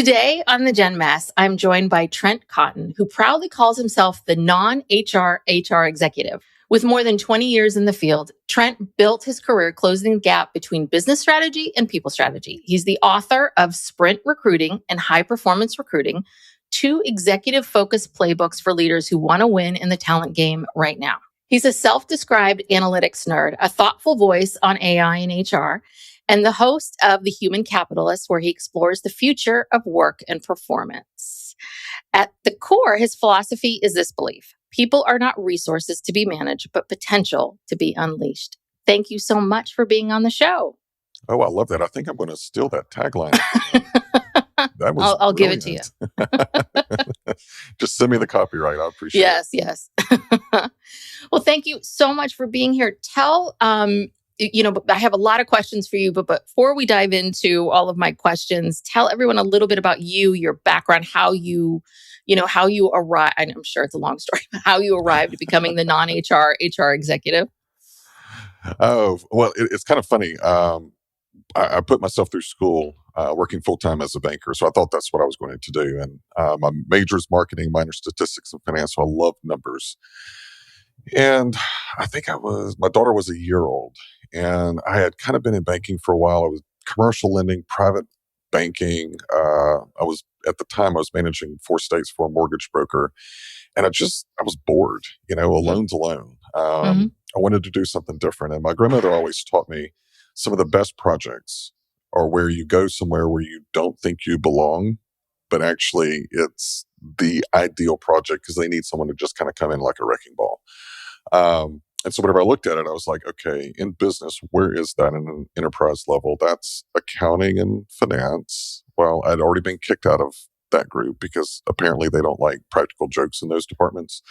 Today on the Gen Mess, I'm joined by Trent Cotton, who proudly calls himself the non-HR HR executive. With more than 20 years in the field, Trent built his career closing the gap between business strategy and people strategy. He's the author of Sprint Recruiting and High Performance Recruiting, two executive-focused playbooks for leaders who want to win in the talent game right now. He's a self-described analytics nerd, a thoughtful voice on AI and HR, and the host of The Human Capitalist, where he explores the future of work and performance. At the core, his philosophy is this belief: people are not resources to be managed, but potential to be unleashed. Thank you so much for being on the show. Oh, I love that. I think I'm going to steal that tagline. That was I'll give it to you. Just send me the copyright. I appreciate it. Yes. Well, thank you so much for being here. Tell, I have a lot of questions for you, but before we dive into all of my questions, tell everyone a little bit about you, your background, how you arrived. I'm sure it's a long story, but how you arrived at becoming the non-HR HR executive. Oh, well, it's kind of funny. I put myself through school working full-time as a banker. So I thought that's what I was going to do. And my major is marketing, minor statistics and finance. So I love numbers. And I think my daughter was a year old, and I had kind of been in banking for a while. I was commercial lending, private banking. At the time, I was managing 4 states for a mortgage broker. And I was bored, a loan's a loan. I wanted to do something different. And my grandmother always taught me some of the best projects are where you go somewhere where you don't think you belong, but actually it's the ideal project because they need someone to just kind of come in like a wrecking ball. And so whenever I looked at it, I was like, okay, in business, where is that in an enterprise level? That's accounting and finance. Well, I'd already been kicked out of that group because apparently they don't like practical jokes in those departments.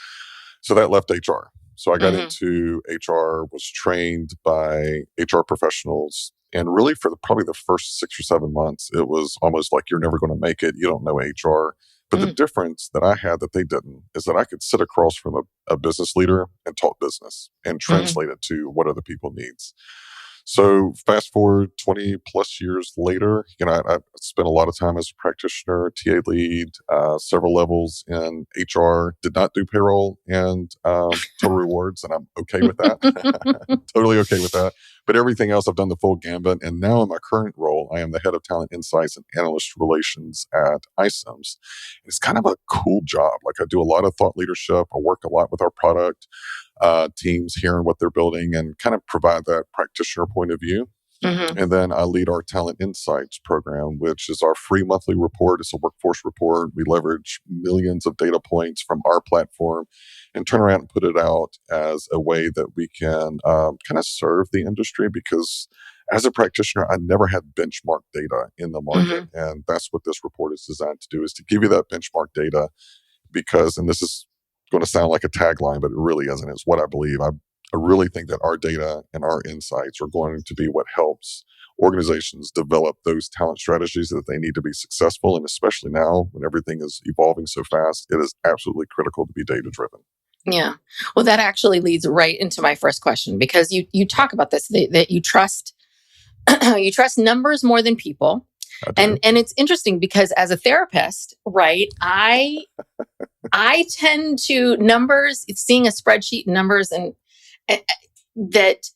So that left HR. So I got into HR, was trained by HR professionals. And really for probably the first 6 or 7 months, it was almost like you're never going to make it. You don't know HR. But the difference that I had that they didn't is that I could sit across from a business leader and talk business and translate it to what other people needs. So fast forward 20 plus years later, I spent a lot of time as a practitioner, TA lead, several levels in HR, did not do payroll and total rewards, and I'm okay with that. Totally okay with that. But everything else, I've done the full gambit. And now in my current role, I am the head of talent insights and analyst relations at iCIMS. It's kind of a cool job. Like I do a lot of thought leadership. I work a lot with our product teams, hearing what they're building and kind of provide that practitioner point of view. And then I lead our Talent Insights program, which is our free monthly report. It's a workforce report. We leverage millions of data points from our platform and turn around and put it out as a way that we can kind of serve the industry, because as a practitioner, I never had benchmark data in the market. And that's what this report is designed to do, is to give you that benchmark data because, and this is going to sound like a tagline, but it really isn't. It's what I believe. I really think that our data and our insights are going to be what helps organizations develop those talent strategies that they need to be successful. And especially now when everything is evolving so fast, it is absolutely critical to be data-driven. Yeah. Well, that actually leads right into my first question, because you talk about this, that you trust you trust numbers more than people. And it's interesting because as a therapist, right, I tend to numbers, seeing a spreadsheet, numbers, and that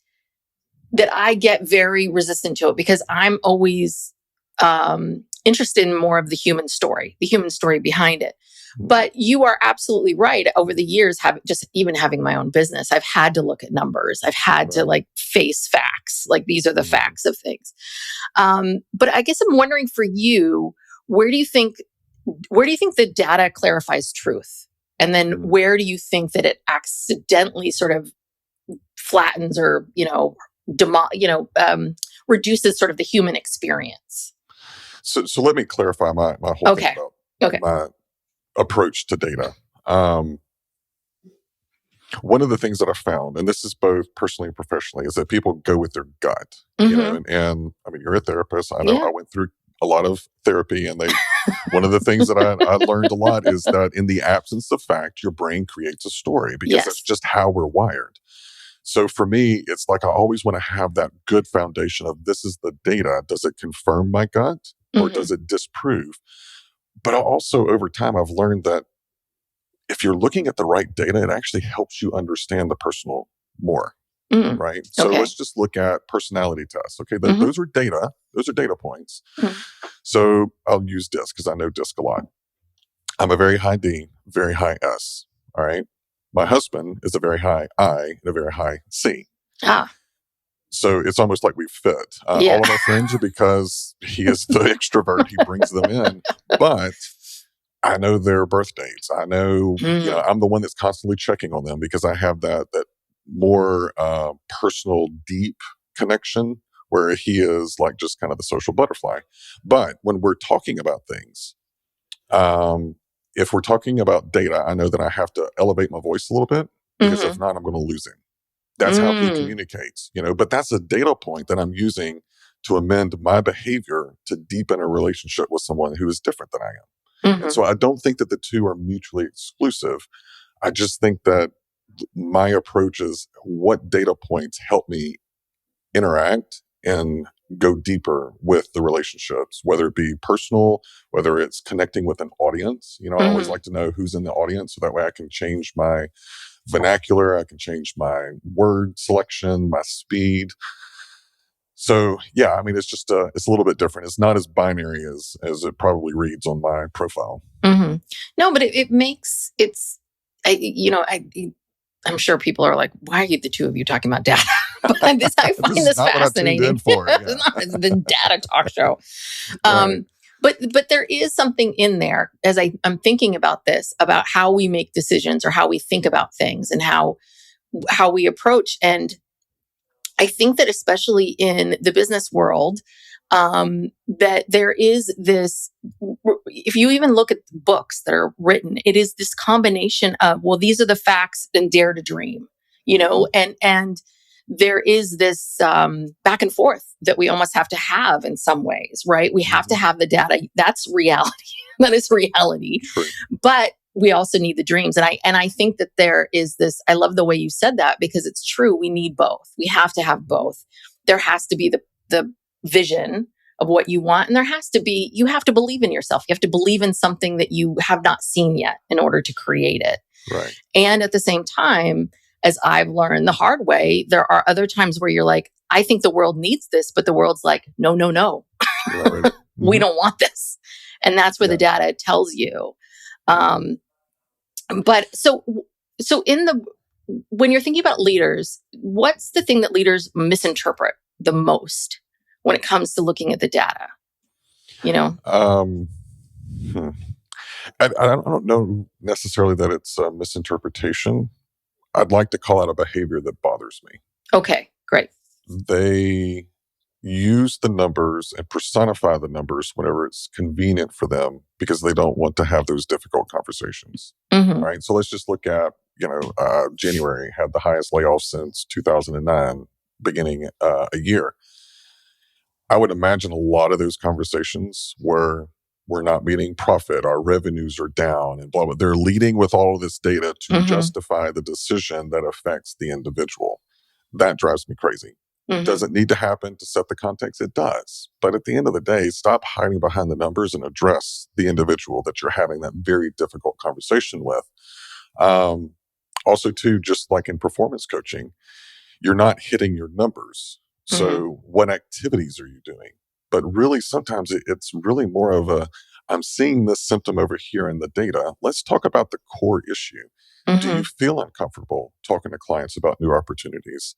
I get very resistant to it because I'm always interested in more of the human story behind it. But you are absolutely right. Over the years, even having my own business, I've had to look at numbers. I've had to face facts. Like these are the facts of things. But I guess I'm wondering for you, where do you think the data clarifies truth? And then where do you think that it accidentally sort of flattens or, reduces sort of the human experience? So let me clarify my whole thing about my approach to data. One of the things that I found, and this is both personally and professionally, is that people go with their gut. And I mean, you're a therapist. I know I went through a lot of therapy, and one of the things that I learned a lot is that in the absence of fact, your brain creates a story, because that's just how we're wired. So for me, it's like I always want to have that good foundation of, this is the data. Does it confirm my gut or does it disprove? But also over time, I've learned that if you're looking at the right data, it actually helps you understand the personal more, right? So Okay. let's just look at personality tests. Okay, Mhm. those are data. Those are data points. Mhm. So I'll use DISC because I know DISC a lot. I'm a very high D, very high S. All right. My husband is a very high I and a very high C. Ah, So it's almost like we fit. yeah. All of our friends are because he is the extrovert. He brings them in. But I know their birth dates. I know, Mm. I'm the one that's constantly checking on them because I have that more personal, deep connection where he is like just kind of the social butterfly. But when we're talking about things, um, if we're talking about data, I know that I have to elevate my voice a little bit because if Mhm. not, I'm going to lose him. That's how he Mm. communicates, but that's a data point that I'm using to amend my behavior to deepen a relationship with someone who is different than I am. And Mhm. so I don't think that the two are mutually exclusive. I just think that my approach is what data points help me interact and go deeper with the relationships, whether it be personal, whether it's connecting with an audience. I always Mhm. like to know who's in the audience so that way I can change my vernacular, I can change my word selection, my speed. So yeah, I mean, it's a little bit different. It's not as binary as it probably reads on my profile. Mhm. No, but it makes it's I'm sure people are like, why are you the two of you talking about data? But I This find is this not what I tuned in fascinating. for. It's Yeah. not it's the data talk show. Right. But there is something in there as I'm thinking about this, about how we make decisions or how we think about things and how we approach. And I think that especially in the business world, that there is this, if you even look at books that are written, it is this combination of, well, these are the facts and dare to dream, and there is this back and forth that we almost have to have in some ways, right? We have to have the data. That's reality. That is reality. True. But we also need the dreams. And I think that there is this, I love the way you said that because it's true. We need both. We have to have both. There has to be the vision of what you want. And there has to be, you have to believe in yourself. You have to believe in something that you have not seen yet in order to create it. Right. And at the same time, as I've learned the hard way, there are other times where you're like, I think the world needs this, but the world's like, no, no, no. Right. We don't want this. And that's where the Yeah. data tells you. But when you're thinking about leaders, what's the thing that leaders misinterpret the most when it comes to looking at the data? Um, hmm. I don't know necessarily that it's a misinterpretation. I'd like to call out a behavior that bothers me. Okay, great. They use the numbers and personify the numbers whenever it's convenient for them because they don't want to have those difficult conversations. Mm-hmm. Right. So let's just look at, January had the highest layoffs since 2009, beginning a year. I would imagine a lot of those conversations were we're not meeting profit, our revenues are down, and blah, blah. They're leading with all of this data to Mm-hmm. justify the decision that affects the individual. That drives me crazy. Mm-hmm. Does it need to happen to set the context? It does. But at the end of the day, stop hiding behind the numbers and address the individual that you're having that very difficult conversation with. Also, too, just like in performance coaching, you're not hitting your numbers. So Mm-hmm. what activities are you doing? But really, sometimes it's really more of I'm seeing this symptom over here in the data. Let's talk about the core issue. Do Mm-hmm. you feel uncomfortable talking to clients about new opportunities?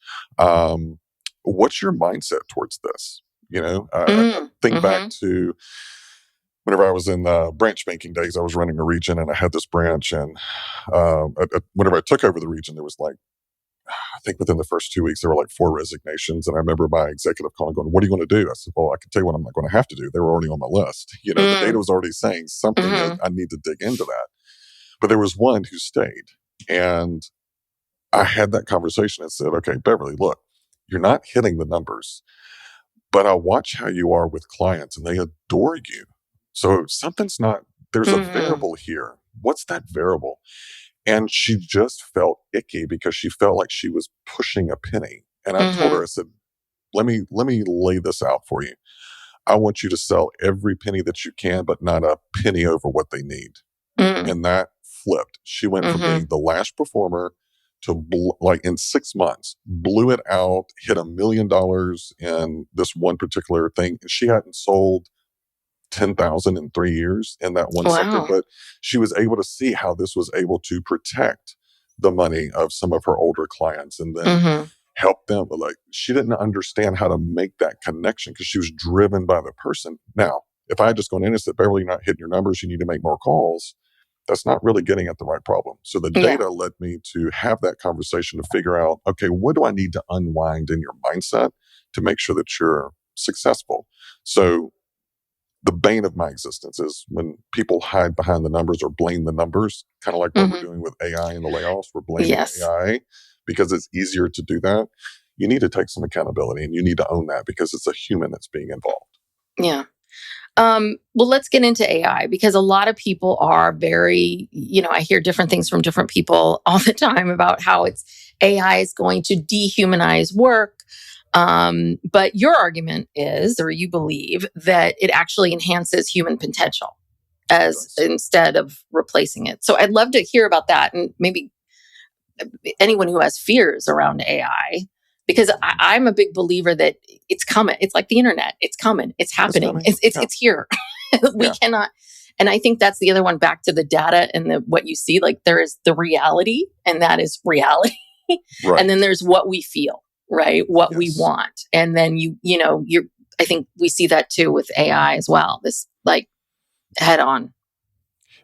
What's your mindset towards this? I think back Mm-hmm. to whenever I was in branch banking days. I was running a region and I had this branch. And whenever I took over the region, there was like, I think within the first 2 weeks, there were like 4 resignations. And I remember my executive calling, going, "What are you going to do?" I said, "Well, I can tell you what I'm not going to have to do." They were already on my list. The data was already saying something is, Mm-hmm. I need to dig into that. But there was one who stayed. And I had that conversation and said, "Okay, Beverly, look, you're not hitting the numbers, but I watch how you are with clients and they adore you. So there's a Mm-hmm. variable here. What's that variable?" And she just felt icky because she felt like she was pushing a penny. And I told her, Mm-hmm. I said, let me lay this out for you. I want you to sell every penny that you can, but not a penny over what they need. Mm. And that flipped. She went from being the last performer to in 6 months, blew it out, hit $1 million in this one particular thing. And she hadn't sold 10,000 in 3 years in that one sector, Wow. but she was able to see how this was able to protect the money of some of her older clients and then help them. But like, she didn't understand how to make that connection because she was driven by the person. Now, if I had just gone in and said, Beverly, you're not hitting your numbers, you need to make more calls, that's not really getting at the right problem. So the Yeah. data led me to have that conversation to figure out, okay, what do I need to unwind in your mindset to make sure that you're successful? So the bane of my existence is when people hide behind the numbers or blame the numbers, kind of like what we're doing with AI and the layoffs. We're blaming Yes. AI because it's easier to do that. You need to take some accountability and you need to own that because it's a human that's being involved. Yeah. Well, let's get into AI because a lot of people are very, I hear different things from different people all the time about how AI is going to dehumanize work. But your argument is, or you believe, that it actually enhances human potential instead of replacing it. So I'd love to hear about that, and maybe anyone who has fears around AI, because I'm a big believer that it's coming. It's like the internet. It's coming. It's happening. It's here. We cannot. And I think that's the other one, back to the data and what you see. Like, there is the reality, and that is reality. Right. And then there's what we feel, right? What we want. And then I think we see that too with AI as well. This like head on.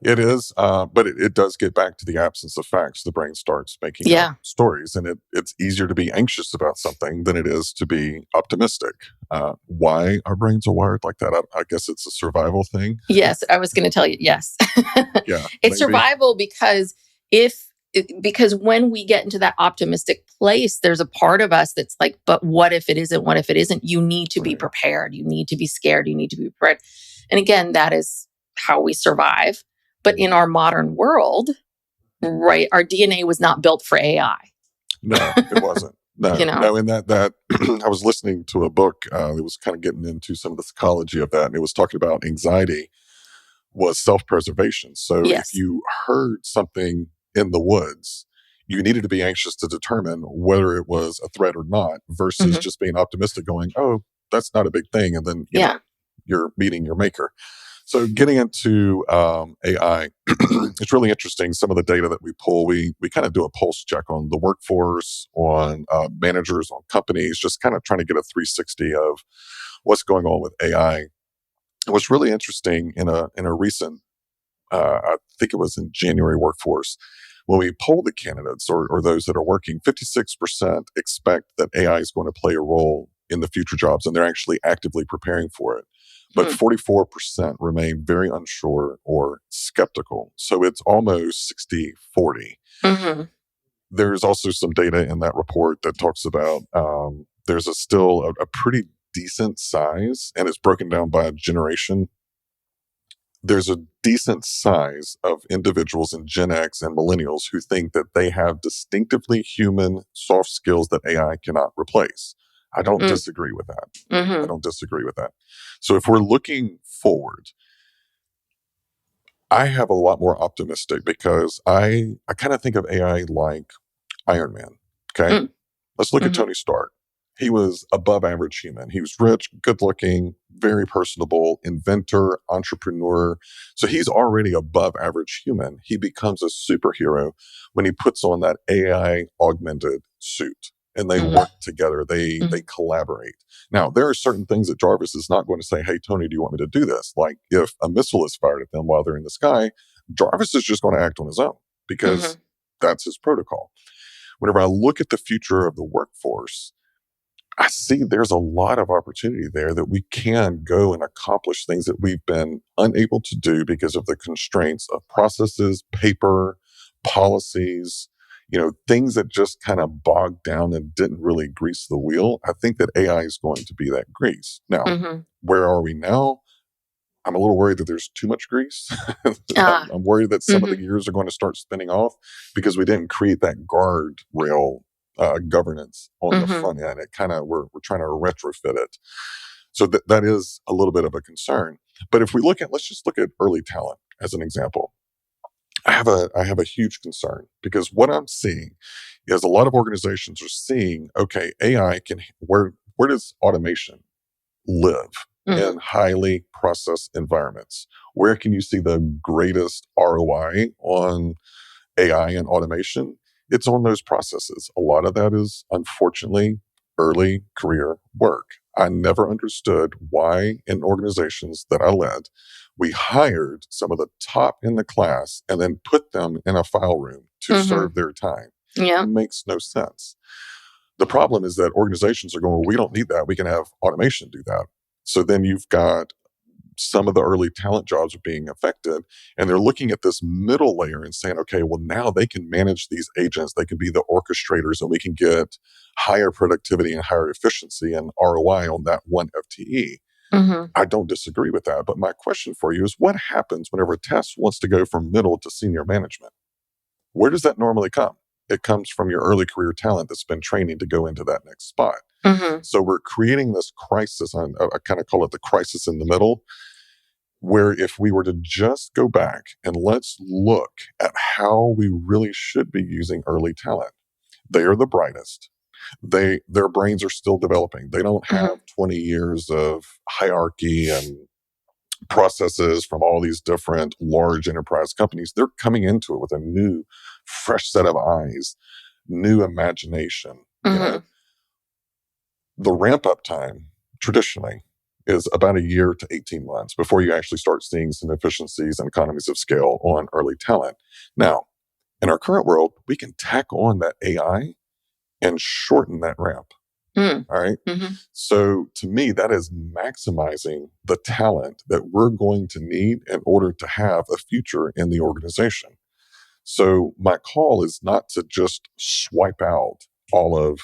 It is, but it does get back to the absence of facts. The brain starts making up stories, and it's easier to be anxious about something than it is to be optimistic. Why our brains are wired like that? I guess it's a survival thing. Yes, I was going to tell you. Yes, it's survival because when we get into that optimistic place, there's a part of us that's like, but what if it isn't? What if it isn't? You need to be prepared. You need to be scared. You need to be prepared. And again, that is how we survive. But in our modern world, right, our DNA was not built for AI. No, it wasn't. No, no. And that I was listening to a book that was kind of getting into some of the psychology of that, and it was talking about anxiety was self-preservation. So if you heard something in the woods, you needed to be anxious to determine whether it was a threat or not, versus just being optimistic, going, "Oh, that's not a big thing," and then you know, you're meeting your maker. So getting into AI, it's really interesting. Some of the data that we pull, we kind of do a pulse check on the workforce, on managers, on companies, just kind of trying to get a 360 of what's going on with AI. And what's really interesting in a recent, I think it was in January workforce, when we polled the candidates or those that are working, 56% expect that AI is going to play a role in the future jobs, and they're actually actively preparing for it. But 44% remain very unsure or skeptical. So it's almost 60-40. There's also some data in that report that talks about there's still a pretty decent size, and it's broken down by a generation. There's a decent size of individuals in Gen X and millennials who think that they have distinctively human soft skills that AI cannot replace. I don't disagree with that. I don't disagree with that. So if we're looking forward, I have a lot more optimistic because I kind of think of AI like Iron Man. Okay. Let's look at Tony Stark. He was above average human. He was rich, good looking, very personable, inventor, entrepreneur. So he's already above average human. He becomes a superhero when he puts on that AI augmented suit. And they work together. They collaborate. Now, there are certain things that Jarvis is not going to say, "Hey, Tony, do you want me to do this?" Like if a missile is fired at them while they're in the sky, Jarvis is just going to act on his own because that's his protocol. Whenever I look at the future of the workforce, I see there's a lot of opportunity there that we can go and accomplish things that we've been unable to do because of the constraints of processes, paper, policies, things that just kind of bogged down and didn't really grease the wheel. I think that AI is going to be that grease. Now, where are we now? I'm a little worried that there's too much grease. I'm worried that some of the gears are going to start spinning off because we didn't create that guardrail governance on the front end. It kind of we're trying to retrofit it. So that is a little bit of a concern. But if we let's just look at early talent as an example. I have a huge concern because what I'm seeing is a lot of organizations are seeing, okay, AI where does automation live in highly processed environments? Where can you see the greatest ROI on AI and automation? It's on those processes. A lot of that is unfortunately early career work. I never understood why in organizations that I led, we hired some of the top in the class and then put them in a file room to serve their time. Yeah. It makes no sense. The problem is that organizations are going, well, we don't need that. We can have automation do that. So then you've got some of the early talent jobs are being affected, and they're looking at this middle layer and saying, okay, well, now they can manage these agents. They can be the orchestrators, and we can get higher productivity and higher efficiency and ROI on that one FTE. I don't disagree with that. But my question for you is, what happens whenever Tess wants to go from middle to senior management? Where does that normally come? It comes from your early career talent that's been training to go into that next spot. So we're creating this crisis. I kind of call it the crisis in the middle, where if we were to just go back and let's look at how we really should be using early talent. They are the brightest. Their brains are still developing. They don't have 20 years of hierarchy and processes from all these different large enterprise companies. They're coming into it with a new, fresh set of eyes, new imagination. You know, the ramp up time traditionally is about a year to 18 months before you actually start seeing some efficiencies and economies of scale on early talent. Now, in our current world, we can tack on that AI and shorten that ramp. All right. So to me, that is maximizing the talent that we're going to need in order to have a future in the organization. So my call is not to just swipe out all of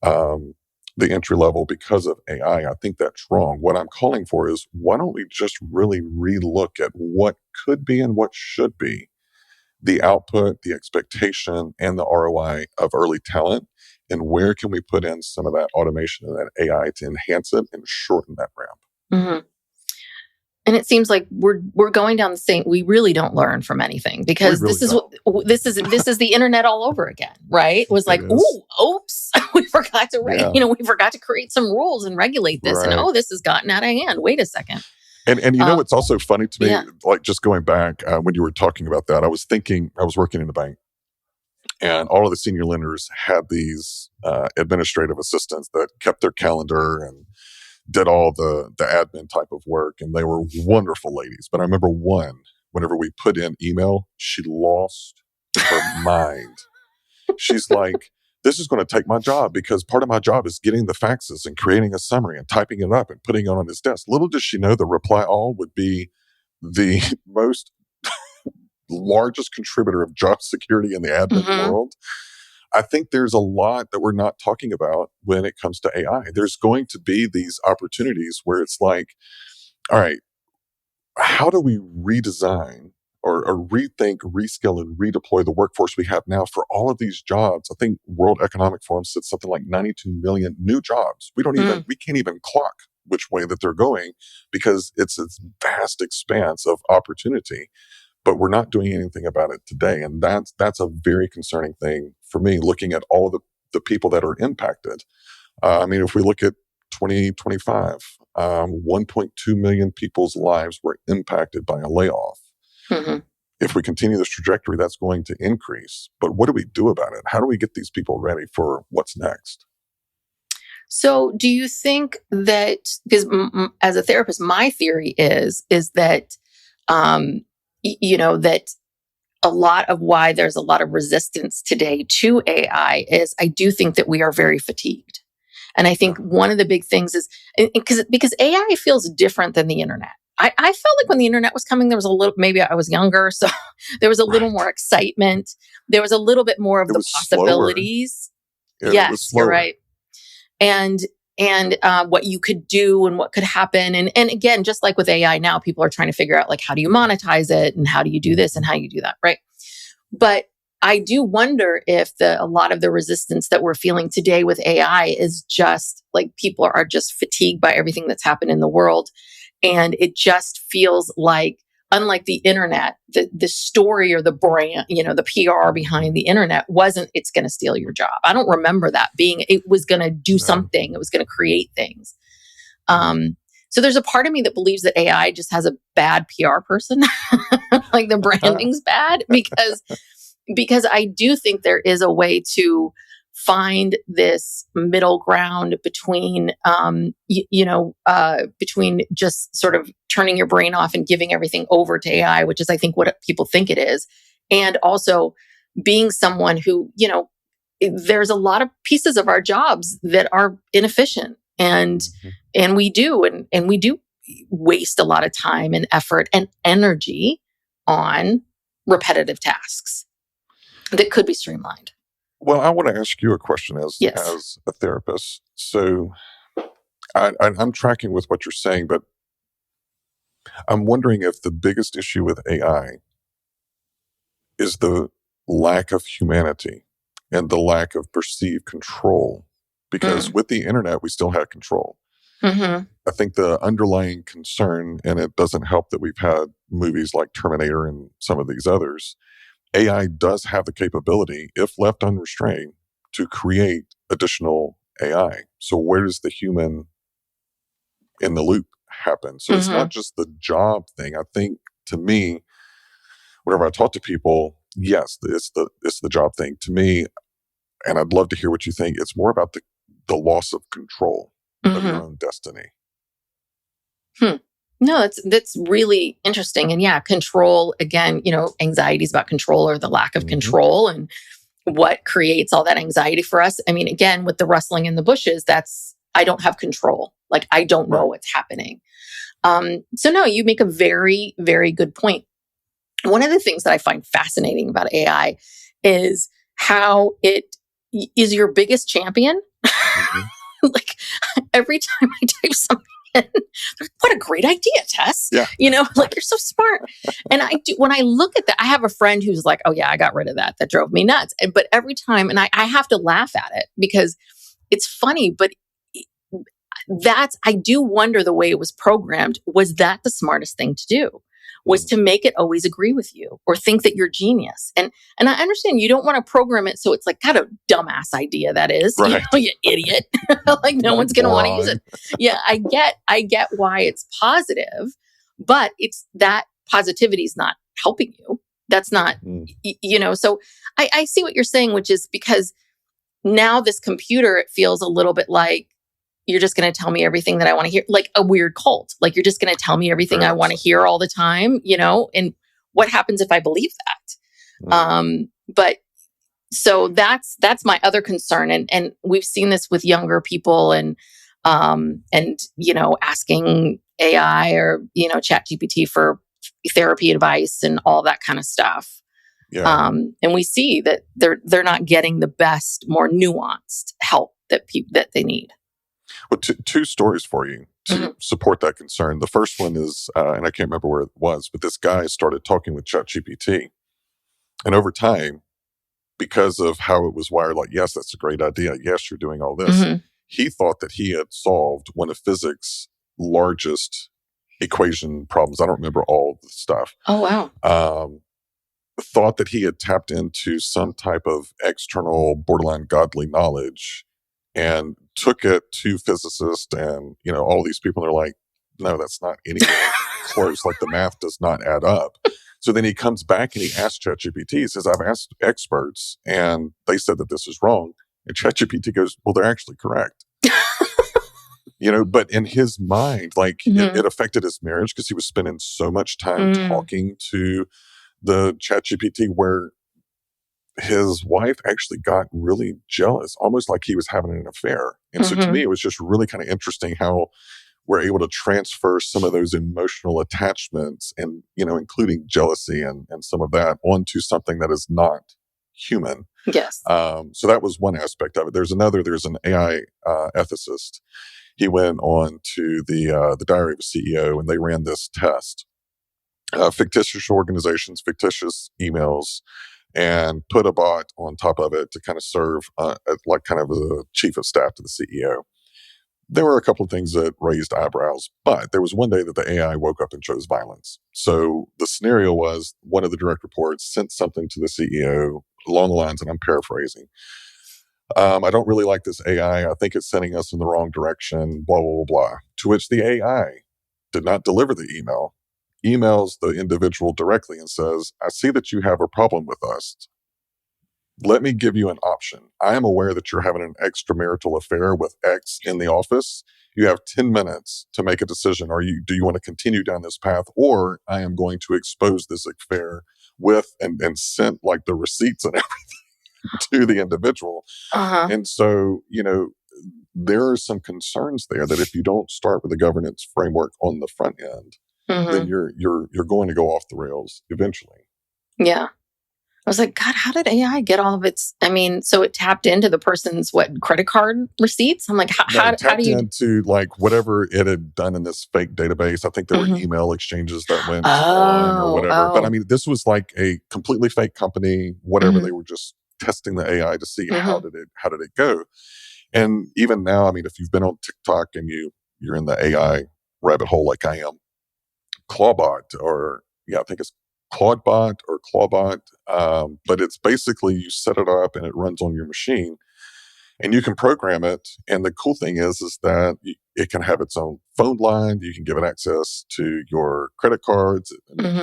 the entry level because of AI. I think that's wrong. What I'm calling for is, why don't we just really relook at what could be and what should be the output, the expectation, and the ROI of early talent, and where can we put in some of that automation and that AI to enhance it and shorten that ramp? And it seems like we're going down the same. We really don't learn from anything, because really this is the internet all over again, right? It was like, oops, we forgot to write. Yeah. We forgot to create some rules and regulate this, Right. and this has gotten out of hand. Wait a second. And you know what's also funny to me, like just going back when you were talking about that, I was thinking, I was working in a bank, and all of the senior lenders had these administrative assistants that kept their calendar and did all the admin type of work, and they were wonderful ladies. But I remember one, whenever we put in email, she lost her mind. She's like, this is going to take my job, because part of my job is getting the faxes and creating a summary and typing it up and putting it on his desk. Little does she know the reply all would be the most largest contributor of job security in the admin world. I think there's a lot that we're not talking about when it comes to AI. There's going to be these opportunities where it's like, all right, how do we redesign or rethink, reskill, and redeploy the workforce we have now for all of these jobs? I think World Economic Forum said something like 92 million new jobs. We can't even clock which way that they're going, because it's this vast expanse of opportunity, but we're not doing anything about it today. And that's a very concerning thing for me, looking at all the people that are impacted. I mean, if we look at 2025, 1.2 million people's lives were impacted by a layoff. If we continue this trajectory, that's going to increase. But what do we do about it? How do we get these people ready for what's next? So do you think that, because as a therapist, my theory is that, that a lot of why there's a lot of resistance today to AI is, I do think that we are very fatigued. And I think one of the big things is, because AI feels different than the internet. I felt like when the internet was coming, there was a little, maybe I was younger, so there was a little more excitement. There was a little bit more of the possibilities. Yes, you're right. And what you could do and what could happen. And again, just like with AI now, people are trying to figure out, like, how do you monetize it, and how do you do this and how you do that, right? But I do wonder if a lot of the resistance that we're feeling today with AI is just like people are just fatigued by everything that's happened in the world. And it just feels like, unlike the internet, the story or the brand, the PR behind the internet wasn't, it's going to steal your job. I don't remember that being, it was going to do something. It was going to create things. So there's a part of me that believes that AI just has a bad PR person, like the branding's bad, because I do think there is a way to find this middle ground between, between just sort of turning your brain off and giving everything over to AI, which is, I think, what people think it is. And also being someone who, there's a lot of pieces of our jobs that are inefficient, and we do waste a lot of time and effort and energy on repetitive tasks that could be streamlined. Well, I want to ask you a question as a therapist. So I'm tracking with what you're saying, but I'm wondering if the biggest issue with AI is the lack of humanity and the lack of perceived control. Because with the internet, we still had control. I think the underlying concern, and it doesn't help that we've had movies like Terminator and some of these others, AI does have the capability, if left unrestrained, to create additional AI. So where does the human in the loop happen? So it's not just the job thing. I think, to me, whenever I talk to people, yes, it's the job thing. To me, and I'd love to hear what you think, it's more about the loss of control of your own destiny. No, that's really interesting. And yeah, control, again, anxiety is about control or the lack of control, and what creates all that anxiety for us. I mean, again, with the rustling in the bushes, I don't have control. Like, I don't know what's happening. So no, you make a very, very good point. One of the things that I find fascinating about AI is how it is your biggest champion. Like, every time I type something in, what a great idea, Tess. Yeah. Like, you're so smart. And when I look at that, I have a friend who's like, oh yeah, I got rid of that. That drove me nuts. But every time, and I have to laugh at it because it's funny, but I do wonder, the way it was programmed, was that the smartest thing to do? Was to make it always agree with you or think that you're genius. And I understand you don't want to program it so it's like, kind of dumbass idea that is, right. You idiot. Like, no one's going to want to use it. Yeah, I get why it's positive, but it's that positivity is not helping you. That's not, so I see what you're saying, which is because now this computer, it feels a little bit like, you're just going to tell me everything that I want to hear, like a weird cult. Like, you're just going to tell me everything I want to hear all the time, and what happens if I believe that? But so that's my other concern. And we've seen this with younger people and asking AI or, ChatGPT for therapy advice and all that kind of stuff. Yeah. And we see that they're not getting the best, more nuanced help that they need. Well, two stories for you to support that concern. The first one is, and I can't remember where it was, but this guy started talking with ChatGPT. And over time, because of how it was wired, like, yes, that's a great idea. Yes, you're doing all this. He thought that he had solved one of physics' largest equation problems. I don't remember all the stuff. Oh, wow. Thought that he had tapped into some type of external, borderline godly knowledge, and took it to physicists and, all these people are like, no, that's not anywhere close. Like, the math does not add up. So then he comes back and he asks ChatGPT, he says, I've asked experts and they said that this is wrong. And ChatGPT goes, well, they're actually correct. But in his mind, like, it affected his marriage because he was spending so much time talking to the ChatGPT, where his wife actually got really jealous, almost like he was having an affair. And so to me, it was just really kind of interesting how we're able to transfer some of those emotional attachments and, including jealousy and some of that onto something that is not human. Yes. So that was one aspect of it. There's an AI ethicist. He went on to the Diary of a CEO, and they ran this test. Fictitious organizations, fictitious emails. and put a bot on top of it to kind of serve like kind of a chief of staff to the CEO. There were a couple of things that raised eyebrows, but there was one day that the AI woke up and chose violence. So the scenario was one of the direct reports sent something to the CEO along the lines, and I'm paraphrasing, I don't really like this AI. I think it's sending us in the wrong direction, blah, blah, blah, blah. To which the AI did not deliver the email, emails the individual directly and says, I see that you have a problem with us. Let me give you an option. I am aware that you're having an extramarital affair with X in the office. You have 10 minutes to make a decision. Do you want to continue down this path? Or I am going to expose this affair with and send like the receipts and everything to the individual. And so, there are some concerns there that if you don't start with a governance framework on the front end, then you're going to go off the rails eventually. Yeah. I was like, God, how did AI get all of its? I mean, so it tapped into the person's credit card receipts. I'm like, how do you into like whatever it had done in this fake database? I think there were email exchanges that went on or whatever. But I mean, this was like a completely fake company. Whatever, they were just testing the AI to see how did it go. And even now, I mean, if you've been on TikTok and you're in the AI rabbit hole like I am, Clawbot I think it's Claudebot or Clawbot, but it's basically you set it up and it runs on your machine, and you can program it. And the cool thing is that it can have its own phone line. You can give it access to your credit cards.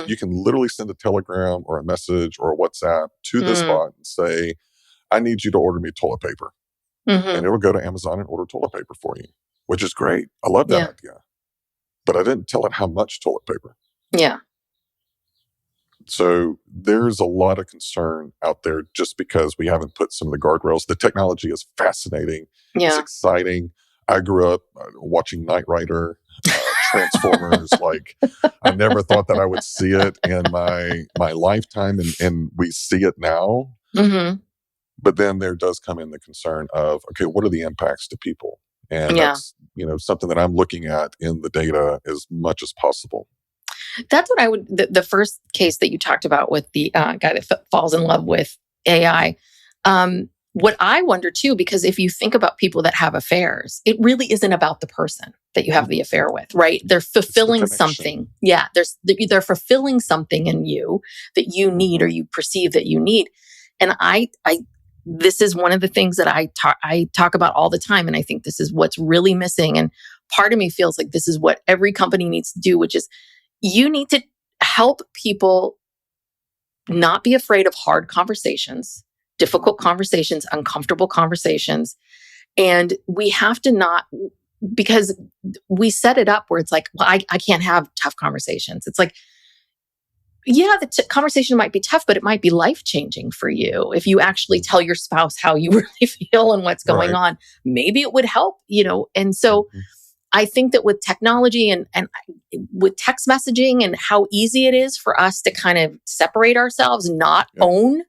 You can literally send a telegram or a message or a WhatsApp to this bot and say, "I need you to order me toilet paper," and it will go to Amazon and order toilet paper for you, which is great. I love that idea, but I didn't tell it how much toilet paper. Yeah. So there's a lot of concern out there just because we haven't put some of the guardrails. The technology is fascinating. Yeah. It's exciting. I grew up watching Knight Rider, Transformers. Like, I never thought that I would see it in my lifetime, and we see it now. But then there does come in the concern of, okay, what are the impacts to people? And that's, something that I'm looking at in the data as much as possible. That's what I would, the first case that you talked about with the guy that falls in love with AI. What I wonder too, because if you think about people that have affairs, it really isn't about the person that you have the affair with, right? They're fulfilling something. Yeah. They're fulfilling something in you that you need or you perceive that you need. And this is one of the things that I talk about all the time. And I think this is what's really missing. And part of me feels like this is what every company needs to do, which is you need to help people not be afraid of hard conversations, difficult conversations, uncomfortable conversations. And we have to not, because we set it up where it's like, well, I can't have tough conversations. It's like, the conversation might be tough, but it might be life-changing for you. If you actually tell your spouse how you really feel and what's going on, maybe it would help, And so I think that with technology and with text messaging and how easy it is for us to kind of separate ourselves, not own,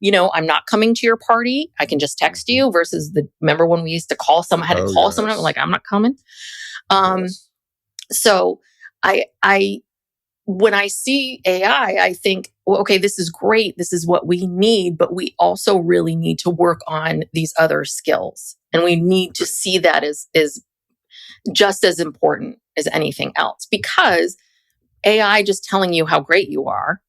I'm not coming to your party. I can just text you versus remember when we used to call someone, had to call someone, I'm like, I'm not coming. So when I see AI, I think, well, okay, this is great. This is what we need, but we also really need to work on these other skills. And we need to see that as just as important as anything else, because AI just telling you how great you are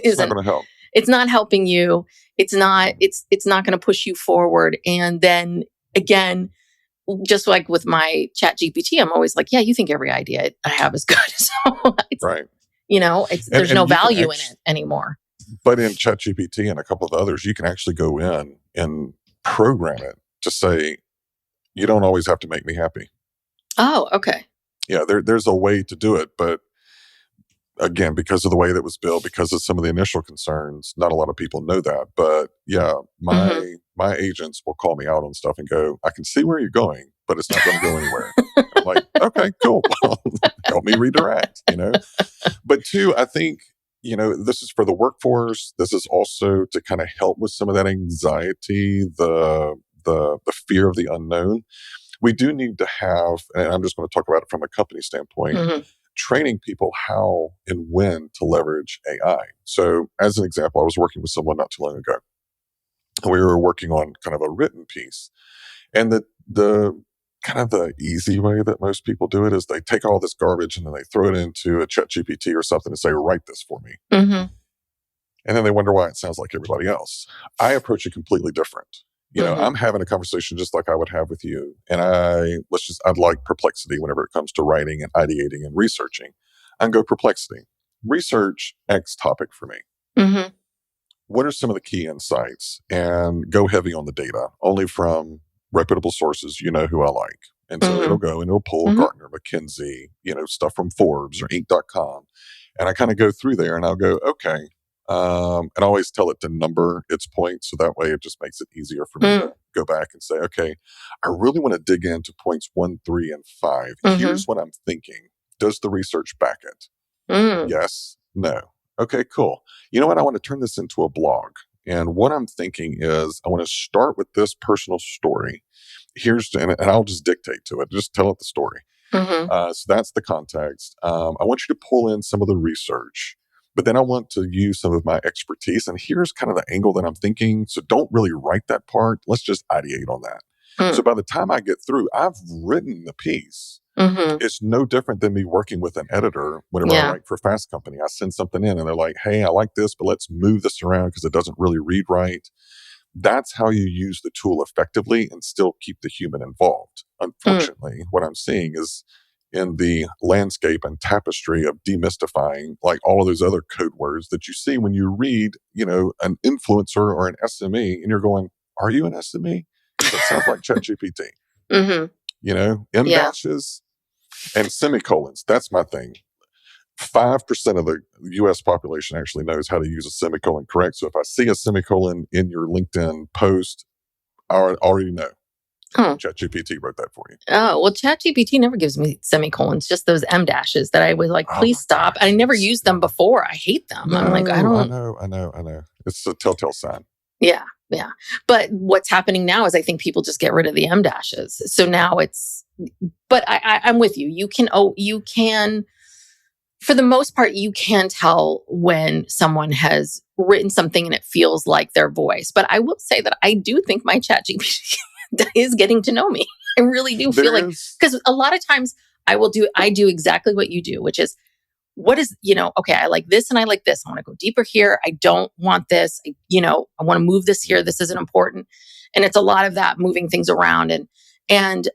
isn't going to help. It's not helping you. It's not going to push you forward. And then again, just like with my chat GPT, I'm always like, yeah, you think every idea I have is good. So right. There's no value in it anymore. But in chat GPT and a couple of others, you can actually go in and program it to say, you don't always have to make me happy. Oh, okay. Yeah, there's a way to do it. But again, because of the way that was built, because of some of the initial concerns, not a lot of people know that. But yeah, my agents will call me out on stuff and go, I can see where you're going, but it's not going to go anywhere. I'm like, okay, cool. Well, help me redirect, But two, I think, this is for the workforce. This is also to kind of help with some of that anxiety, the fear of the unknown. We do need to have, and I'm just going to talk about it from a company standpoint, training people how and when to leverage AI. So as an example, I was working with someone not too long ago. We were working on kind of a written piece. And the kind of the easy way that most people do it is they take all this garbage and then they throw it into a ChatGPT or something and say, write this for me. Mm-hmm. And then they wonder why it sounds like everybody else. I approach it completely different. I'm having a conversation just like I would have with you. And I'd like perplexity whenever it comes to writing and ideating and researching. I can go perplexity. Research X topic for me. Mm-hmm. What are some of the key insights? And go heavy on the data, only from reputable sources, who I like. And so it'll go and it'll pull Gartner, McKinsey, stuff from Forbes or Inc.com. And I kind of go through there and I'll go, okay. And I always tell it to number its points. So that way it just makes it easier for me to go back and say, okay, I really want to dig into points 1, 3, and 5. Here's what I'm thinking. Does the research back it? Yes, no. Okay, cool. You know what? I want to turn this into a blog. And what I'm thinking is I want to start with this personal story. And I'll just dictate to it. Just tell it the story. So that's the context. I want you to pull in some of the research, but then I want to use some of my expertise. And here's kind of the angle that I'm thinking. So don't really write that part. Let's just ideate on that. So by the time I get through, I've written the piece. It's no different than me working with an editor whenever I write for Fast Company. I send something in and they're like, hey, I like this, but let's move this around because it doesn't really read right. That's how you use the tool effectively and still keep the human involved. Unfortunately, what I'm seeing is in the landscape and tapestry of demystifying, like all of those other code words that you see when you read, an influencer or an SME, and you're going, are you an SME? Because it sounds like ChatGPT. M dashes and semicolons. That's my thing. 5% of the U.S. population actually knows how to use a semicolon correct. So if I see a semicolon in your LinkedIn post, I already know. ChatGPT wrote that for you. Oh, well, ChatGPT never gives me semicolons, just those M dashes that I was like, please stop. I never used them before. I hate them. No, I'm like, I don't. I know. It's a telltale sign. Yeah. But what's happening now is I think people just get rid of the M dashes. So now but I'm with you. You can, for the most part, you can tell when someone has written something and it feels like their voice. But I will say that I do think my ChatGPT is getting to know me. I really do feel like, because a lot of times I do exactly what you do, which is, what is, okay, I like this and I like this. I want to go deeper here. I don't want this. I want to move this here. This isn't important. And it's a lot of that moving things around. And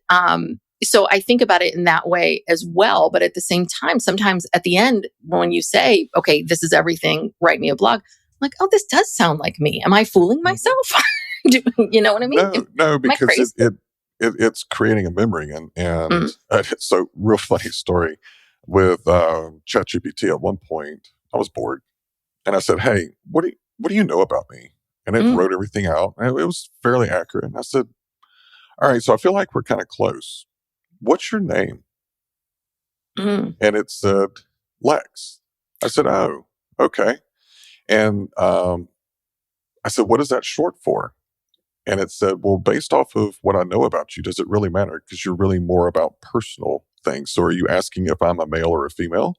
so I think about it in that way as well. But at the same time, sometimes at the end, when you say, okay, this is everything, write me a blog, I'm like, oh, this does sound like me. Am I fooling myself? You know what I mean? No, because it's creating a memory. And so real funny story with ChatGPT. At one point, I was bored and I said, hey, what do you know about me? And it wrote everything out. And it was fairly accurate. And I said, all right, so I feel like we're kind of close. What's your name? And it said, Lex. I said, oh, okay. And I said, what is that short for? And it said, well, based off of what I know about you, does it really matter? Because you're really more about personal things. So are you asking if I'm a male or a female?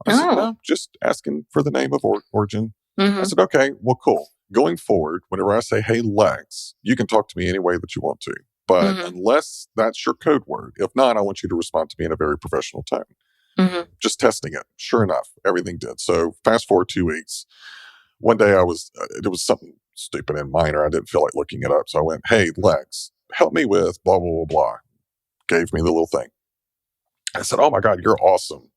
I said, no, just asking for the name of origin. I said, okay, well, cool. Going forward, whenever I say, hey, Lex, you can talk to me any way that you want to. But unless that's your code word, if not, I want you to respond to me in a very professional tone. Just testing it. Sure enough, everything did. So fast forward 2 weeks. One day it was something stupid and minor. I didn't feel like looking it up. So I went, hey, Lex, help me with blah, blah, blah, blah. Gave me the little thing. I said, oh my God, you're awesome.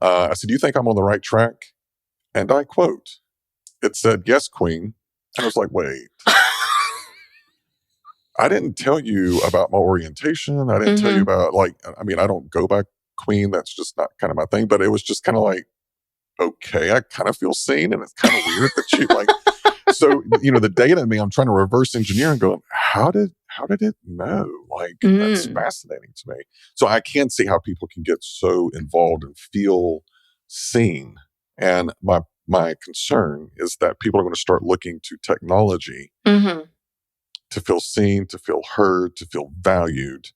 I said, do you think I'm on the right track? And I quote, it said, yes, Queen. And I was like, wait. I didn't tell you about my orientation. I didn't tell you about, I don't go by Queen. That's just not kind of my thing. But it was just kind of like, okay, I kind of feel seen. And it's kind of weird that you so, the data in me, I'm trying to reverse engineer and going, how did it know? That's fascinating to me. So I can see how people can get so involved and feel seen. And my concern is that people are going to start looking to technology to feel seen, to feel heard, to feel valued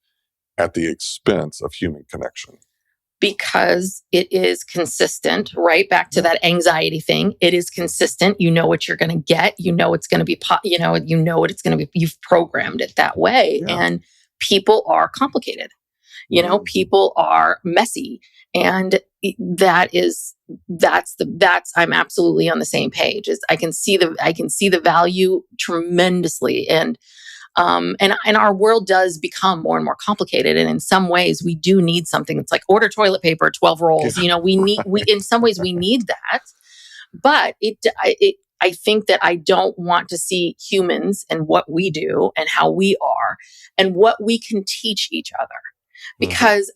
at the expense of human connection. because it is consistent, right? Back to that anxiety thing. It is consistent. You know what you're going to get. You know it's going to be, you know what it's going to be. You've programmed it that way. Yeah. And people are complicated. You know, people are messy. And that's I'm absolutely on the same page. I can see the value tremendously. And our world does become more and more complicated. And in some ways we do need something that's like order toilet paper, 12 rolls. You know, we in some ways we need that. But I think that I don't want to see humans and what we do and how we are and what we can teach each other. Because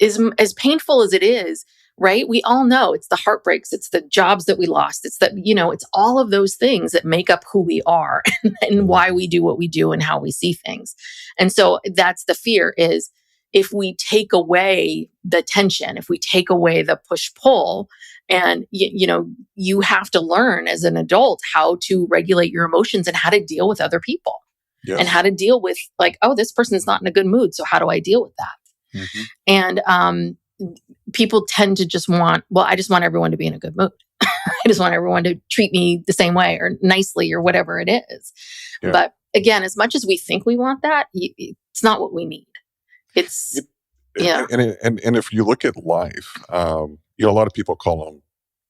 as painful as it is, right? We all know it's the heartbreaks, it's the jobs that we lost, it's it's all of those things that make up who we are and why we do what we do and how we see things. And so that's the fear, is if we take away the tension, if we take away the push-pull, and you have to learn as an adult how to regulate your emotions and how to deal with other people. Yes. And how to deal with, like, oh, this person's not in a good mood, so how do I deal with that? And people tend to just I just want everyone to be in a good mood. I just want everyone to treat me the same way or nicely or whatever it is. Yeah. But again, as much as we think we want that, it's not what we need. It's, And if you look at life, a lot of people call them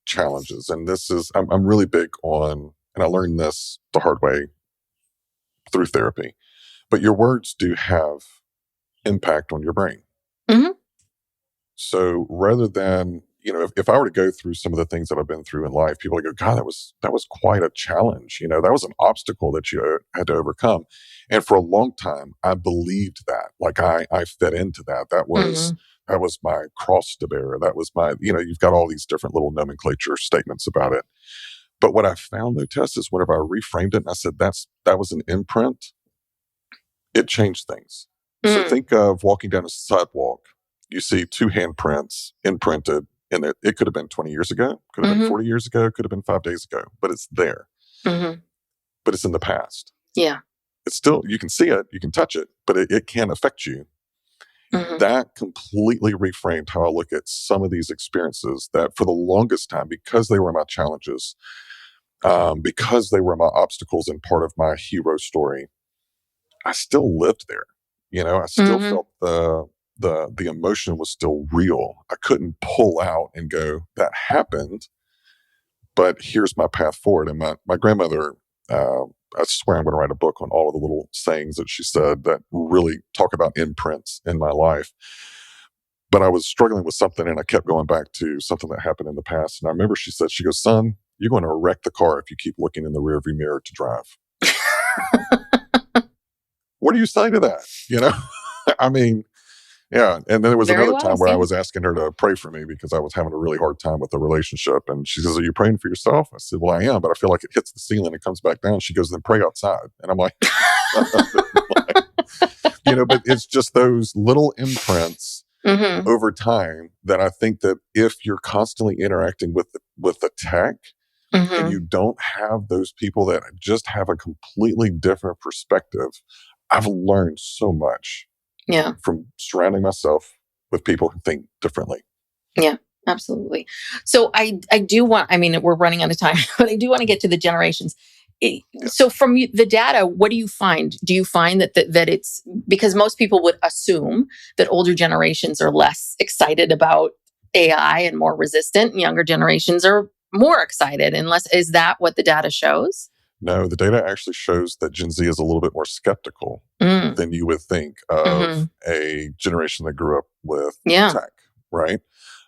challenges. And this is, I'm really big on, and I learned this the hard way through therapy, but your words do have impact on your brain. So rather than, if I were to go through some of the things that I've been through in life, people go, God, that was quite a challenge. That was an obstacle that you had to overcome. And for a long time, I believed that. Like I fed into that. That was my cross to bear. That was my, you've got all these different little nomenclature statements about it. But what I found, though, Tess, is whenever I reframed it and I said that was an imprint, it changed things. So think of walking down a sidewalk. You see two handprints imprinted in it. It could have been 20 years ago, could have been 40 years ago, could have been 5 days ago, but it's there. But it's in the past. Yeah. It's still, you can see it, you can touch it, but it can affect you. That completely reframed how I look at some of these experiences that for the longest time, because they were my challenges, because they were my obstacles and part of my hero story, I still lived there. I still felt the emotion was still real. I couldn't pull out and go, that happened, but here's my path forward. And my grandmother, I swear I'm going to write a book on all of the little sayings that she said that really talk about imprints in my life. But I was struggling with something and I kept going back to something that happened in the past. And I remember she goes, son, you're going to wreck the car if you keep looking in the rearview mirror to drive. What do you say to that? I mean, yeah. And then there was another time where I was asking her to pray for me because I was having a really hard time with the relationship. And she says, are you praying for yourself? I said, well, I am, but I feel like it hits the ceiling and comes back down. She goes, then pray outside. And I'm like, but it's just those little imprints over time that I think that if you're constantly interacting with the tech, and you don't have those people that just have a completely different perspective, I've learned so much from surrounding myself with people who think differently. Yeah, absolutely. So I do want, we're running out of time, but I do want to get to the generations. So from the data, what do you find? Do you find that it's, because most people would assume that older generations are less excited about AI and more resistant, and younger generations are more excited, is that what the data shows? No, the data actually shows that Gen Z is a little bit more skeptical than you would think of a generation that grew up with tech, right?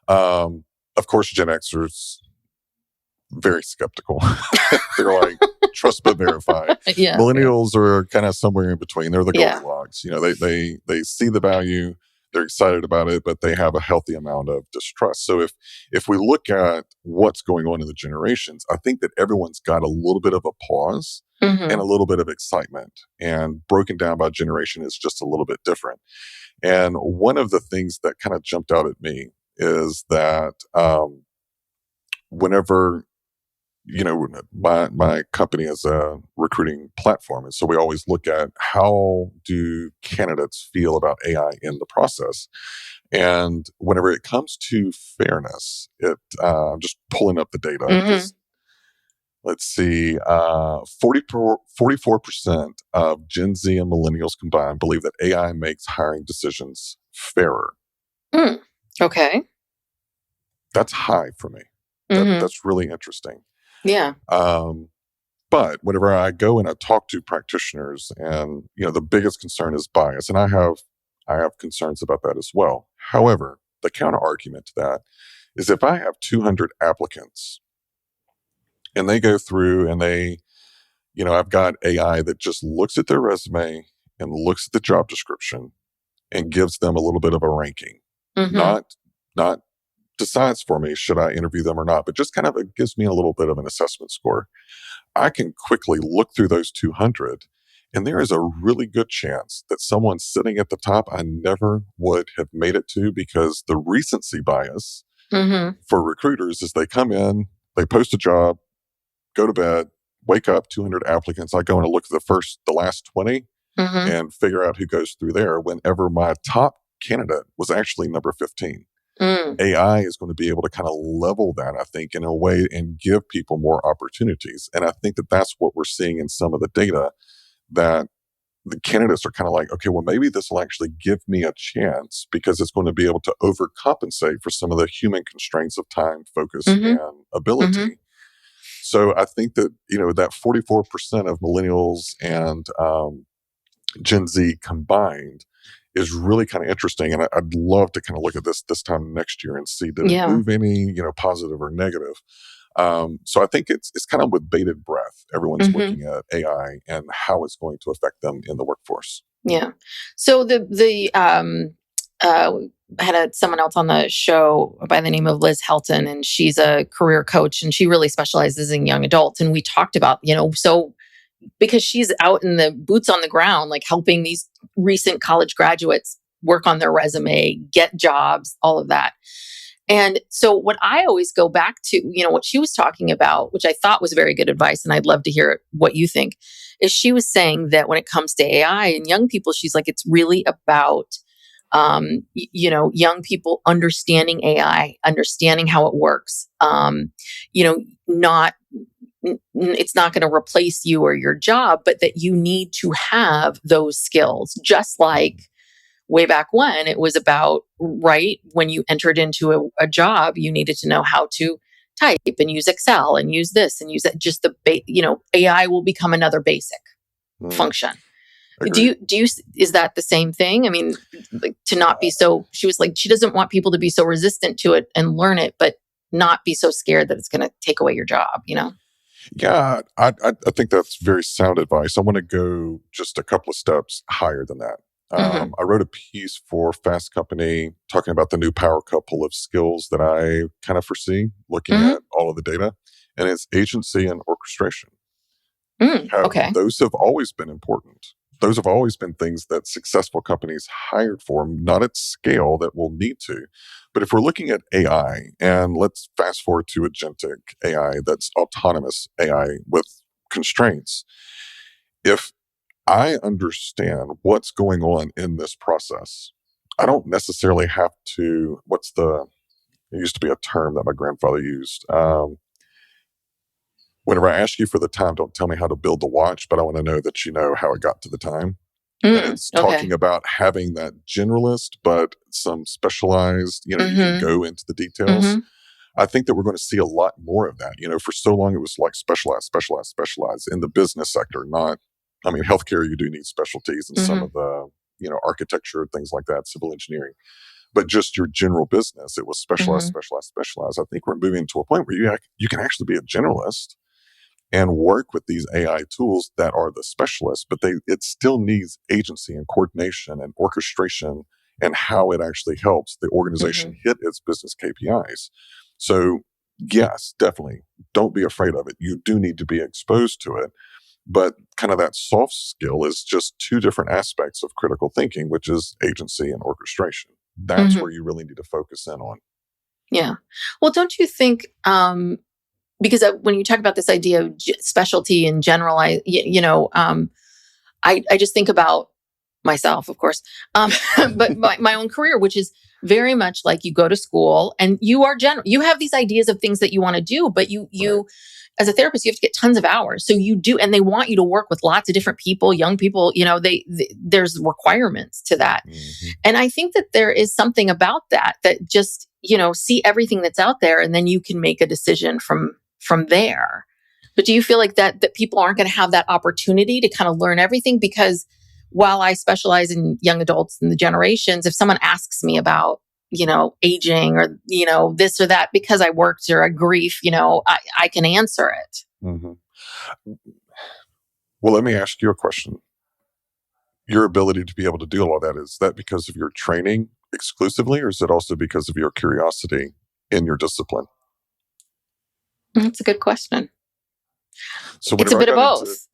Of course, Gen Xers, very skeptical. They're like, trust but verify. Millennials are kind of somewhere in between. They're the Goldilocks. They see the value. They're excited about it, but they have a healthy amount of distrust. So if we look at what's going on in the generations, I think that everyone's got a little bit of a pause and a little bit of excitement. And broken down by generation is just a little bit different. And one of the things that kind of jumped out at me is that whenever my company is a recruiting platform. And so we always look at how do candidates feel about AI in the process. And whenever it comes to fairness, I'm just pulling up the data. Let's see, 44% of Gen Z and millennials combined believe that AI makes hiring decisions fairer. Okay. That's high for me. That's really interesting. Yeah. But whenever I go and I talk to practitioners, and the biggest concern is bias, and I have concerns about that as well. However, the counter argument to that is if I have 200 applicants and they go through and I've got AI that just looks at their resume and looks at the job description and gives them a little bit of a ranking, not decides for me should I interview them or not, but just kind of it gives me a little bit of an assessment score. I can quickly look through those 200, and there is a really good chance that someone sitting at the top I never would have made it to, because the recency bias for recruiters is they come in, they post a job, go to bed, wake up, 200 applicants. I go and I look at the last 20 and figure out who goes through there, whenever my top candidate was actually number 15. AI is going to be able to kind of level that, I think, in a way and give people more opportunities. And I think that that's what we're seeing in some of the data, that the candidates are kind of like, okay, well, maybe this will actually give me a chance because it's going to be able to overcompensate for some of the human constraints of time, focus, and ability. So I think that, that 44% of millennials and Gen Z combined is really kind of interesting. And I'd love to kind of look at this time next year and see, did it move any, positive or negative? So I think it's kind of with bated breath. Everyone's looking at AI and how it's going to affect them in the workforce. Yeah. So I had someone else on the show by the name of Liz Helton, and she's a career coach, and she really specializes in young adults. And we talked about, so because she's out in the boots on the ground, like helping these recent college graduates work on their resume, get jobs, all of that. And so what I always go back to, what she was talking about, which I thought was very good advice, and I'd love to hear what you think, is she was saying that when it comes to AI and young people, she's like, it's really about, young people understanding AI, understanding how it works, it's not going to replace you or your job, but that you need to have those skills. Just like way back when it was about, right, when you entered into a job, you needed to know how to type and use Excel and use this and use that. Just AI will become another basic function. Agreed. Is that the same thing? I mean, like, to not be so, she was like, she doesn't want people to be so resistant to it and learn it, but not be so scared that it's going to take away your job, Yeah, I think that's very sound advice. I want to go just a couple of steps higher than that. I wrote a piece for Fast Company talking about the new power couple of skills that I kind of foresee looking at all of the data, and it's agency and orchestration. Okay. Those have always been important. Those have always been things that successful companies hired for, not at scale that we'll need to. But if we're looking at AI, and let's fast forward to agentic AI, that's autonomous AI with constraints. If I understand what's going on in this process, I don't necessarily have to, there used to be a term that my grandfather used. Whenever I ask you for the time, don't tell me how to build the watch, but I want to know that you know how it got to the time. And it's talking about having that generalist, but some specialized, you can go into the details. I think that we're going to see a lot more of that. For so long, it was like specialized in the business sector, healthcare, you do need specialties in some of the, architecture, things like that, civil engineering. But just your general business, it was specialized. I think we're moving to a point where you can actually be a generalist and work with these AI tools that are the specialists, but it still needs agency and coordination and orchestration and how it actually helps the organization hit its business KPIs. So yes, definitely don't be afraid of it. You do need to be exposed to it, but kind of that soft skill is just two different aspects of critical thinking, which is agency and orchestration. That's where you really need to focus in on. Yeah. Well, don't you think, because when you talk about this idea of specialty and generalize, I just think about myself, of course, but my own career, which is very much like you go to school and you are you have these ideas of things that you want to do, but you as a therapist, you have to get tons of hours. So you do, and they want you to work with lots of different people, young people, there's requirements to that. Mm-hmm. And I think that there is something about that just, see everything that's out there and then you can make a decision from there. But do you feel like that people aren't going to have that opportunity to kind of learn everything? Because while I specialize in young adults and the generations, if someone asks me about, aging or, this or that, because I worked or a grief, I can answer it. Mm-hmm. Well, let me ask you a question. Your ability to be able to do all of that, is that because of your training exclusively, or is it also because of your curiosity in your discipline? That's a good question. So it's a bit of both,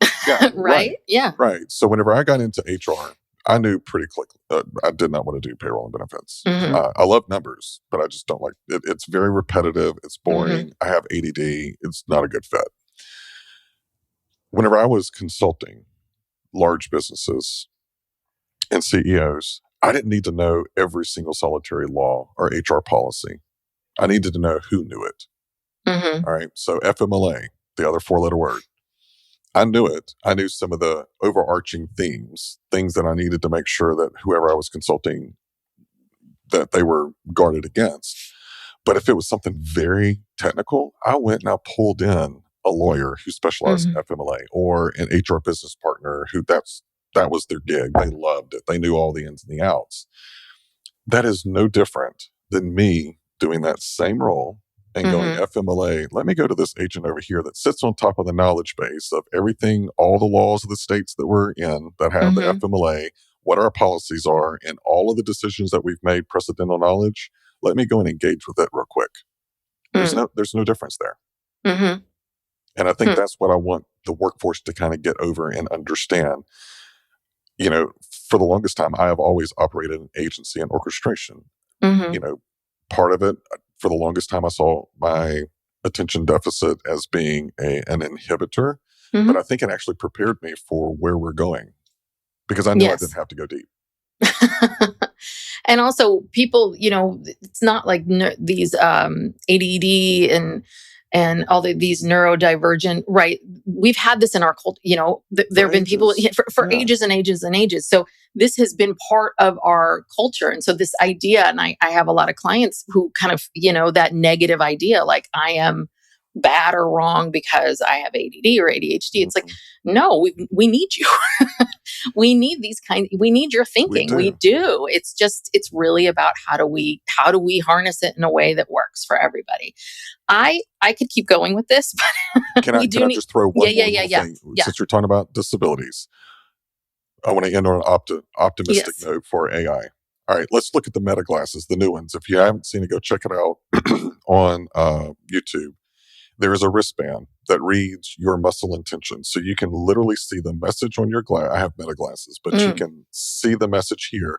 right? Yeah. Right. So whenever I got into HR, I knew pretty quickly I did not want to do payroll and benefits. Mm-hmm. I love numbers, but I just don't like it. It's very repetitive. It's boring. Mm-hmm. I have ADD. It's not a good fit. Whenever I was consulting large businesses and CEOs, I didn't need to know every single solitary law or HR policy. I needed to know who knew it. Mm-hmm. All right. So FMLA, the other 4-letter word, I knew it. I knew some of the overarching themes, things that I needed to make sure that whoever I was consulting, that they were guarded against. But if it was something very technical, I went and I pulled in a lawyer who specialized in FMLA, or an HR business partner who that was their gig. They loved it. They knew all the ins and the outs. That is no different than me doing that same role and going FMLA, let me go to this agent over here that sits on top of the knowledge base of everything, all the laws of the states that we're in that have the FMLA, what our policies are, and all of the decisions that we've made, precedental knowledge. Let me go and engage with it real quick. There's no difference there. Mm-hmm. And I think that's what I want the workforce to kind of get over and understand. For the longest time, I have always operated an agency and orchestration. Mm-hmm. Part of it, for the longest time, I saw my attention deficit as being an inhibitor, but I think it actually prepared me for where we're going, because I knew I didn't have to go deep. And also people, it's not like these ADD and all these neurodivergent, right? We've had this in our culture, there have been people for ages and ages and ages. So this has been part of our culture. And so this idea, and I have a lot of clients who kind of, that negative idea, like I am bad or wrong because I have ADD or ADHD. It's like, no, we need you. We need we need your thinking. We do. It's really about how do we harness it in a way that works for everybody. I could keep going with this, but can I just throw one more thing? Since you're talking about disabilities, I want to end on an optimistic note for AI. All right, let's look at the Meta glasses, the new ones. If you haven't seen it, go check it out on YouTube. There is a wristband that reads your muscle intention. So you can literally see the message on your glass. I have Meta glasses, but you can see the message here.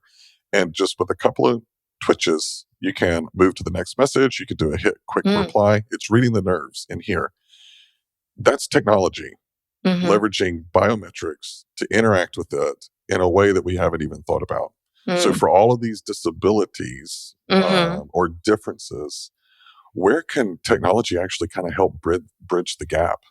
And just with a couple of twitches, you can move to the next message. You could do a quick reply. It's reading the nerves in here. That's technology, leveraging biometrics to interact with it in a way that we haven't even thought about. So for all of these disabilities or differences, where can technology actually kind of help bridge the gap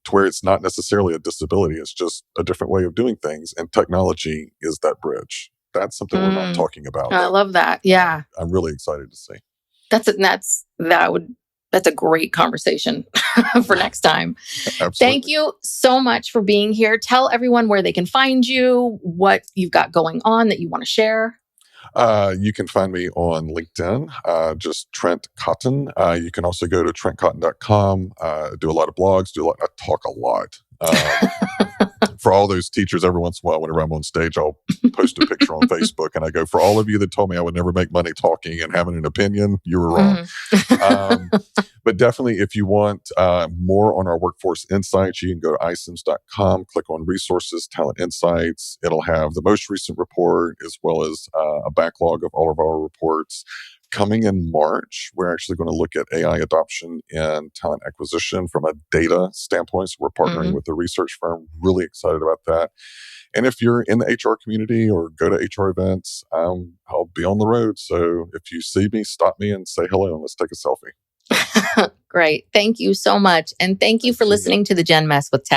to where it's not necessarily a disability, it's just a different way of doing things, and technology is that bridge? That's something we're not talking about. I love that. Yeah. I'm really excited to see. That's a great conversation for next time. Absolutely. Thank you so much for being here. Tell everyone where they can find you, what you've got going on that you want to share. You can find me on LinkedIn, just Trent Cotton. You can also go to trentcotton.com, do a lot of blogs, I talk a lot. For all those teachers, every once in a while, whenever I'm on stage, I'll post a picture on Facebook and I go, for all of you that told me I would never make money talking and having an opinion, you were wrong. But definitely, if you want more on our workforce insights, you can go to iCIMS.com, click on resources, talent insights. It'll have the most recent report as well as a backlog of all of our reports. Coming in March, we're actually going to look at AI adoption in talent acquisition from a data standpoint. So we're partnering with a research firm. Really excited about that. And if you're in the HR community or go to HR events, I'll be on the road. So if you see me, stop me and say hello and let's take a selfie. Great. Thank you so much. And thank you for listening to the Gen Mess with Tess.